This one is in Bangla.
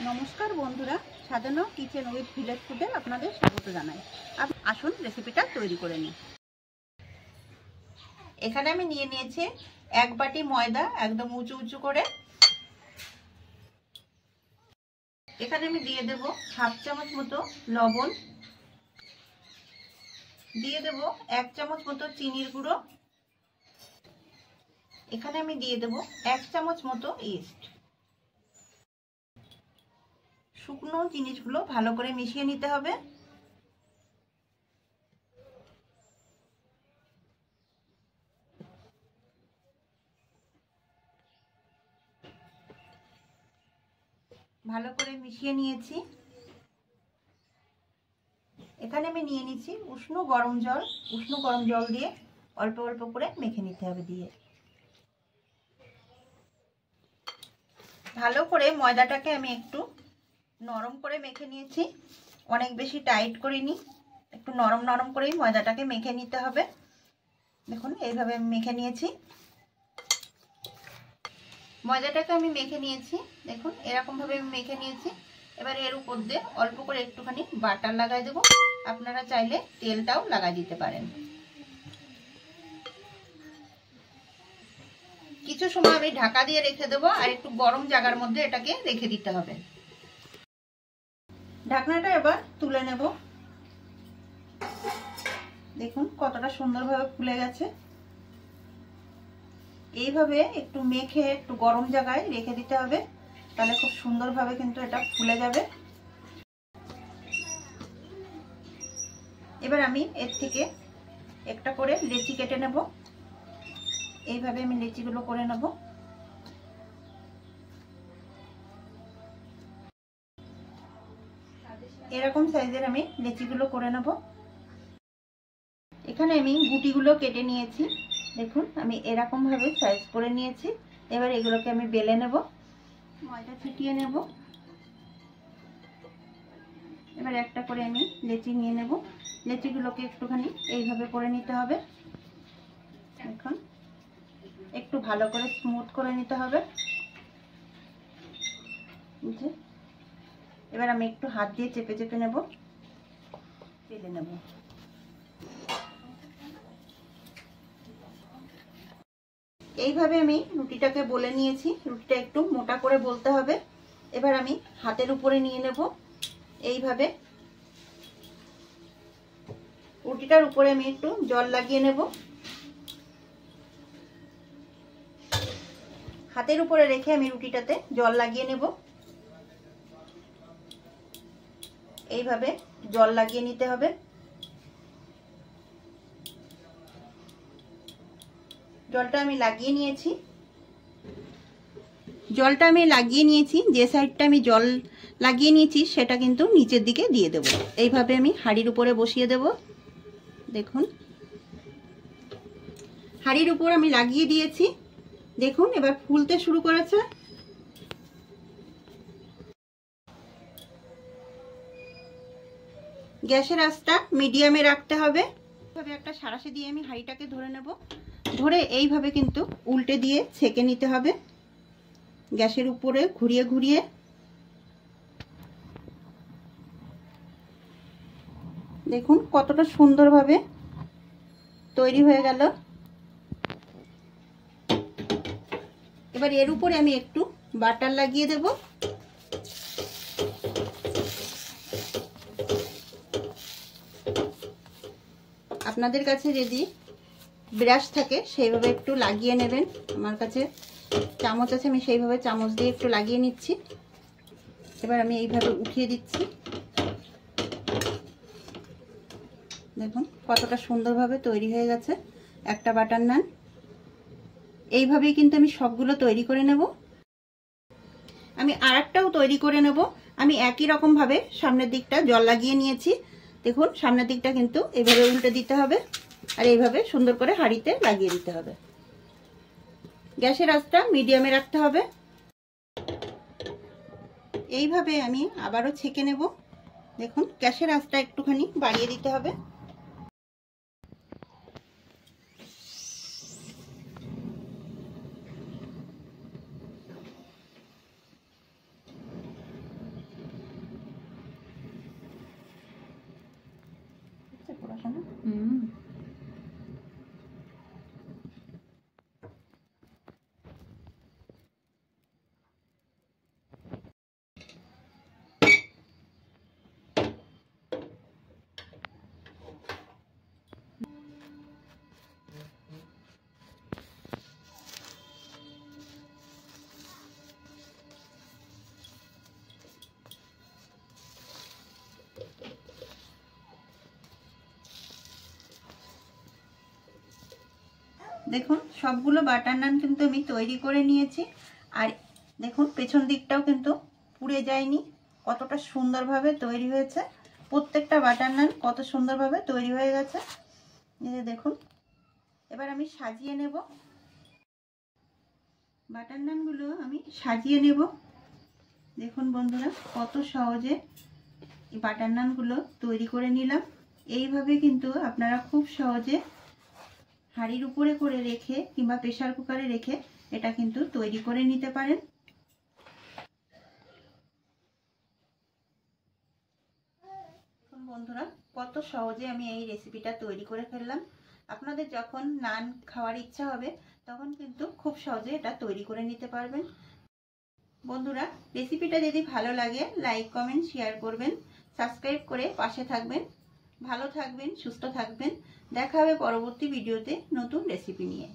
নমস্কার বন্ধুরা, সাজানো কিচেন উইথ ভিলেজ ফুডে আপনাদের স্বাগত জানাই। আসুন রেসিপিটা তৈরি করে নিই। এখানে আমি নিয়ে নিয়েছি 1 বাটি ময়দা, একদম উঁচু উঁচু করে। এখানে আমি দিয়ে দেব 1/2 চামচ মতো লবণ, দিয়ে দেব 1 চামচ মতো চিনির গুঁড়ো, এখানে আমি দিয়ে দেব 1 চামচ মতো ইস্ট। শুকনো জিনিসগুলো ভালো করে মিশিয়ে নিতে হবে। ভালো করে মিশিয়ে নিয়েছি। এখানে আমি নিয়ে নিচ্ছি উষ্ণ গরম জল দিয়ে অল্প অল্প করে মেখে নিতে হবে। দিয়ে ভালো করে ময়দাটাকে আমি একটু নরম করে মেখে নিয়েছি, অনেক বেশি টাইট করিনি, একটু নরম নরম করেই ময়দাটাকে মেখে নিতে হবে। দেখুন এইভাবে আমি মেখে নিয়েছি। ময়দাটাকে আমি মেখে নিয়েছি, দেখুন এরকম ভাবে আমি মেখে নিয়েছি। এবার এর উপর দিয়ে অল্প করে একটুখানি বাটার লাগাই দেবো। আপনারা চাইলে তেলটাও লাগাই দিতে পারেন। কিছু সময় আমি ঢাকা দিয়ে রেখে দেবো, আর একটু গরম জায়গার মধ্যে এটাকে রেখে দিতে হবে। ঢাকনাটা এবার তুলে নেব। দেখুন কতটা সুন্দরভাবে ফুলে গেছে। এইভাবে একটু মেখে একটু গরম জায়গায় রেখে দিতে হবে, তাহলে খুব সুন্দরভাবে কিন্তু এটা ফুলে যাবে। এবার আমি এর থেকে একটা করে লেচি কেটে নেব। এইভাবে আমি লেচিগুলো করে নেব। এরকম সাইজের আমি লেচিগুলো করে নেব। এখানে আমি গুটিগুলো কেটে নিয়েছি। দেখুন আমি এরকম ভাবে সাইজ করে নিয়েছি। এবার এগুলোকে আমি বেলে নেব, ময়দা ছিটিয়ে নেব। এবার একটা করে আমি লেচি নিয়ে নেব। লেচিগুলোকে একটুখানি এইভাবে করে নিতে হবে। এখন একটু ভালো করে স্মুথ করে নিতে হবে। এবার আমি একটু হাত দিয়ে চেপে চেপে নেব, বেলে নেব। এইভাবে আমি রুটিটাকে বলে নিয়েছি। রুটিটা একটু মোটা করে বলতে হবে। এবার আমি হাতের উপরে নিয়ে নেব। এইভাবে রুটিটার উপরে আমি একটু জল লাগিয়ে নেব। হাতের উপরে রেখে আমি রুটিটাতে জল লাগিয়ে নেব। এইভাবে জল লাগিয়ে নিতে হবে। জলটা আমি লাগিয়ে নিয়েছি। যে সাইডটা আমি জল লাগিয়ে নিয়েছি সেটা কিন্তু নিচের দিকে দিয়ে দেব। এইভাবে আমি হাঁড়ির উপরে বসিয়ে দেব। দেখুন হাঁড়ির উপর আমি লাগিয়ে দিয়েছি। দেখুন এবার ফুলতে শুরু করেছে। গ্যাসের আঁচটা মিডিয়ামে রাখতে হবে। এইভাবে একটা সাঁড়াশি দিয়ে আমি হাঁড়িটাকে ধরে নেব। ধরে এইভাবে কিন্তু উল্টে দিয়ে ছেঁকে নিতে হবে, গ্যাসের উপরে ঘুরিয়ে ঘুরিয়ে। দেখুন কতটা সুন্দরভাবে তৈরি হয়ে গেল। এবার এর উপরে আমি একটু বাটার লাগিয়ে দেব। আপনাদের কাছে যদি ব্রাশ থাকে সেইভাবে একটু লাগিয়ে নেবেন। আমার কাছে চামচ আছে, আমি সেইভাবে চামচ দিয়ে একটু লাগিয়ে নিচ্ছি। এবার আমি এইভাবে উঠিয়ে দিচ্ছি। দেখুন কতটা সুন্দরভাবে তৈরি হয়ে গেছে একটা বাটার নান। এইভাবেই কিন্তু আমি সবগুলো তৈরি করে নেব। আমি আরেকটাও তৈরি করে নেব। আমি একই রকম ভাবে সামনের দিকটা জল লাগিয়ে নিয়েছি। দেখুন সামনের দিকটা কিন্তু এইভাবে উল্টে দিতে হবে, আর এইভাবে সুন্দর করে হাঁড়িতে লাগিয়ে দিতে হবে। গ্যাসের আঁচটা মিডিয়ামে রাখতে হবে। এইভাবে আমি আবারও ছেঁকে নেব। দেখুন গ্যাসের আঁচটা একটুখানি বাড়িয়ে দিতে হবে। দেখো না। দেখুন সবগুলো বাটার নান কিন্তু আমি তৈরি করে নিয়েছি। আর দেখুন পেছন দিকটাও কিন্তু পুড়ে যায়নি, কতটা সুন্দরভাবে তৈরি হয়েছে। প্রত্যেকটা বাটার নান কত সুন্দরভাবে তৈরি হয়ে গেছে, এই দেখুন। এবার আমি সাজিয়ে নেব বাটার নানগুলো, আমি সাজিয়ে নেব। দেখুন বন্ধুরা কত সহজে এই বাটার নানগুলো তৈরি করে নিলাম। এইভাবে কিন্তু আপনারা খুব সহজে হাঁড়ির উপরে করে রেখে কিংবা প্রেসার কুকারে রেখে এটা কিন্তু তৈরি করে নিতে পারেন। বন্ধুরা কত সহজে আমি এই রেসিপিটা তৈরি করে ফেললাম। আপনাদের যখন নান খাওয়ার ইচ্ছা হবে তখন কিন্তু খুব সহজে এটা তৈরি করে নিতে পারবেন। বন্ধুরা রেসিপিটা যদি ভালো লাগে লাইক কমেন্ট শেয়ার করবেন, সাবস্ক্রাইব করে পাশে থাকবেন। ভালো থাকবেন, সুস্থ থাকবেন। দেখা হবে পরবর্তী ভিডিওতে নতুন রেসিপি নিয়ে।